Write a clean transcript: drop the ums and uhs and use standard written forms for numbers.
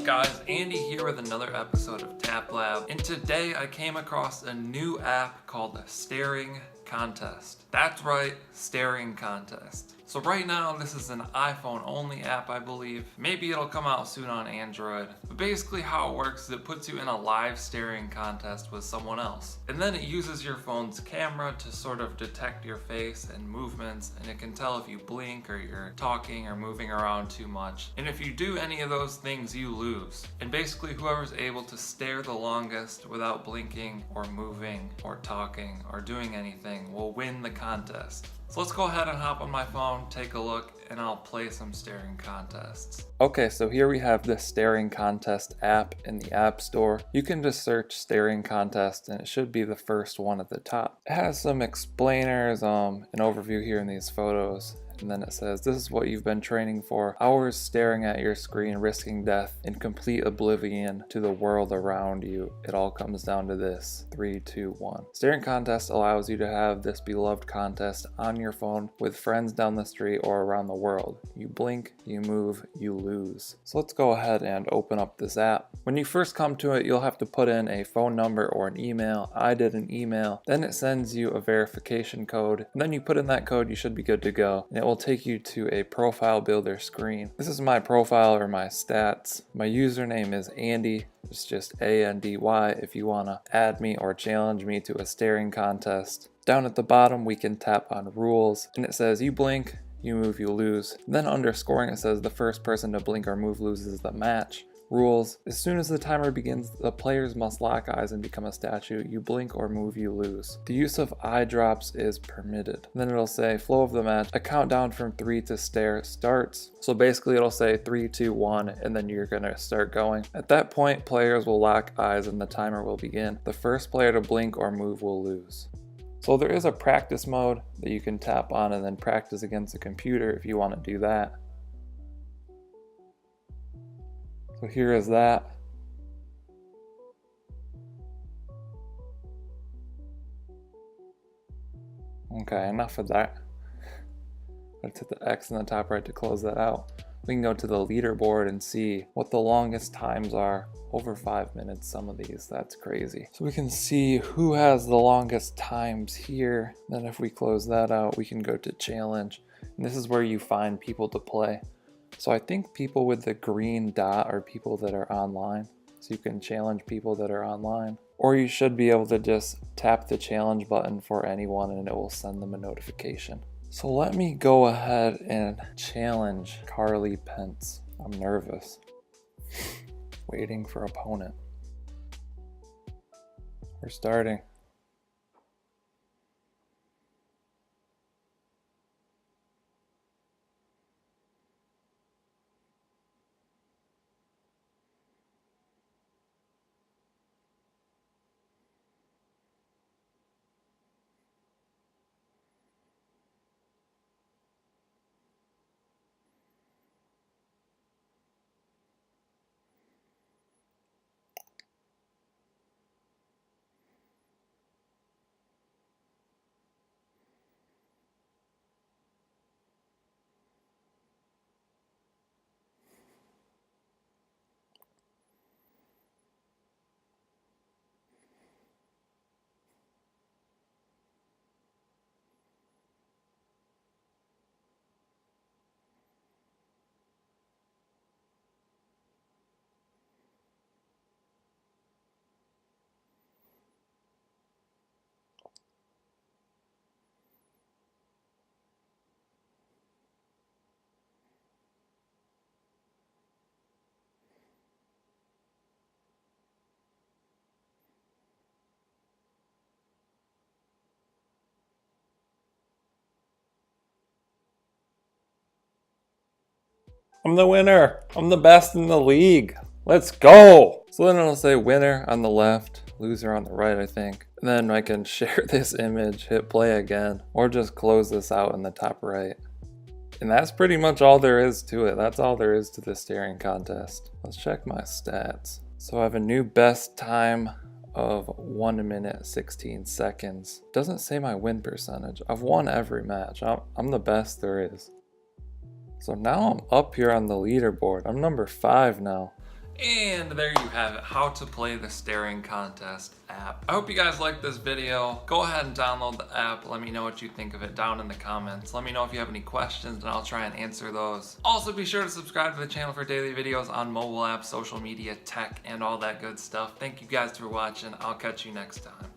guys, Andy here with another episode of Tap Lab, and today I came across a new app called Staring Contest. That's right, Staring Contest. So right now this is an iPhone only app, I believe. Maybe it'll come out soon on Android. But basically how it works is it puts you in a live staring contest with someone else. And then it uses your phone's camera to sort of detect your face and movements, and it can tell if you blink or you're talking or moving around too much. And if you do any of those things, you lose. And basically whoever's able to stare the longest without blinking or moving or talking or doing anything will win the contest. So let's go ahead and hop on my phone, take a look, and I'll play some staring contests. Okay, so here we have the Staring Contest app in the App Store. You can just search Staring Contest and it should be the first one at the top. It has some explainers, an overview here in these photos. And then it says, this is what you've been training for. Hours staring at your screen, risking death in complete oblivion to the world around you. It all comes down to this. 3, 2, 1. Staring Contest allows you to have this beloved contest on your phone with friends down the street or around the world. You blink, you move, you lose. So let's go ahead and open up this app. When you first come to it, you'll have to put in a phone number or an email. I did an email. Then it sends you a verification code. And then you put in that code, you should be good to go. And it will take you to a profile builder screen. This is my profile or my stats. My username is Andy. It's just Andy if you want to add me or challenge me to a staring contest. Down at the bottom we can tap on rules and it says you blink, you move, you lose. Then under scoring it says the first person to blink or move loses the match. Rules: as soon as the timer begins, the players must lock eyes and become a statue. You blink or move, you lose. The use of eye drops is permitted. Then it'll say flow of the match. A countdown from 3 to stare starts. So basically it'll say 3, 2, 1 and then you're gonna start going. At that point players will lock eyes and the timer will begin. The first player to blink or move will lose. So there is a practice mode that you can tap on and then practice against a computer if you want to do that. So here is that. Okay, enough of that. Let's hit the X in the top right to close that out. We can go to the leaderboard and see what the longest times are. Over 5 minutes, some of these, that's crazy. So we can see who has the longest times here. Then if we close that out, we can go to challenge. And this is where you find people to play. So I think people with the green dot are people that are online. So you can challenge people that are online. Or you should be able to just tap the challenge button for anyone and it will send them a notification. So let me go ahead and challenge Carly Pence. I'm nervous. Waiting for opponent. We're starting. I'm the winner. I'm the best in the league. Let's go. So then it'll say winner on the left, loser on the right, I think. And then I can share this image, hit play again, or just close this out in the top right. And that's pretty much all there is to it. That's all there is to the staring contest. Let's check my stats. So I have a new best time of 1 minute 16 seconds. Doesn't say my win percentage. I've won every match. I'm the best there is. So now I'm up here on the leaderboard. I'm number 5 now. And there you have it, how to play the staring contest app. I hope you guys liked this video. Go ahead and download the app. Let me know what you think of it down in the comments. Let me know if you have any questions and I'll try and answer those. Also, be sure to subscribe to the channel for daily videos on mobile apps, social media, tech, and all that good stuff. Thank you guys for watching. I'll catch you next time.